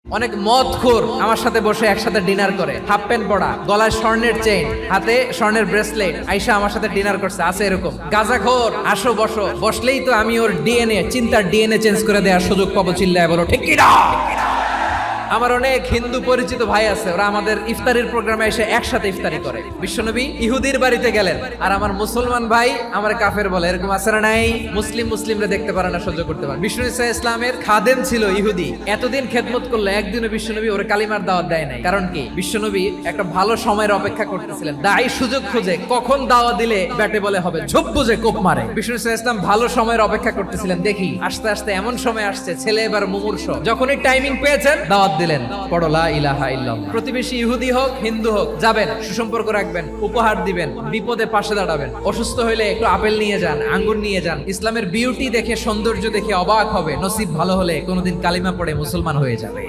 অনেক মদখোর আমার সাথে বসে একসাথে ডিনার করে, হাফ প্যান্ট পরা, গলায় স্বর্ণের চেইন, হাতে স্বর্ণের ব্রেসলেট, আইসা আমার সাথে ডিনার করছে। আছে এরকম গাঁজাখোর, আসো বসো, বসলেই তো আমি ওর ডিএনএ, চিন্তার ডিএনএ চেঞ্জ করে দেওয়ার সুযোগ পাবো। চিল্লায় বলো ঠিক কি না? আমার অনেক হিন্দু পরিচিত ভাই আছে, ওরা আমাদের ইফতারির প্রোগ্রামে এসে একসাথে ইফতারি করে। বিশ্বনবী ইহুদির বাড়িতে গেলেন, আর আমার মুসলমান ভাই আমার কাফের বলে। এরকম আছে না নাই? মুসলিমরা দেখতে পারে না, সহ্য করতে পারে। বিষ্ণু ইসা ইসলামের খাদেম ছিল ইহুদি, এতদিন খেদমত করলো, একদিনও বিশ্বনবী ওর কালিমার দাওয়াত দেয় নাই। কারণ কি? বিশ্বনবী একটা ভালো সময়ের অপেক্ষা করতেছিলেন। দায়ী সুযোগ খুঁজে কখন দাওয়াত দিলে ব্যাটে বলে হবে, ঝোপ বুঝে কোপ মারে। বিষ্ণু ইসা ইসলাম ভালো সময়ের অপেক্ষা করতেছিলেন। দেখি আস্তে আস্তে এমন সময় আসছে, ছেলে এবার মুমূর্ষ। যখনই টাইমিং পেয়েছেন দাওয়াত দিলেন, পড়ো লা ইলাহা ইল্লাল্লাহ। প্রতিবেশী ইহুদি হোক হিন্দু হোক, যাবেন, সুসম্পর্ক রাখবেন, উপহার দিবেন, বিপদে পাশে দাঁড়াবেন। অসুস্থ হইলে একটু আপেল নিয়ে যান, আঙ্গুর নিয়ে যান। ইসলামের বিউটি দেখে, সৌন্দর্য দেখে অবাক হবে। নসিব ভালো হলে কোনোদিন কালিমা পড়ে মুসলমান হয়ে যাবে।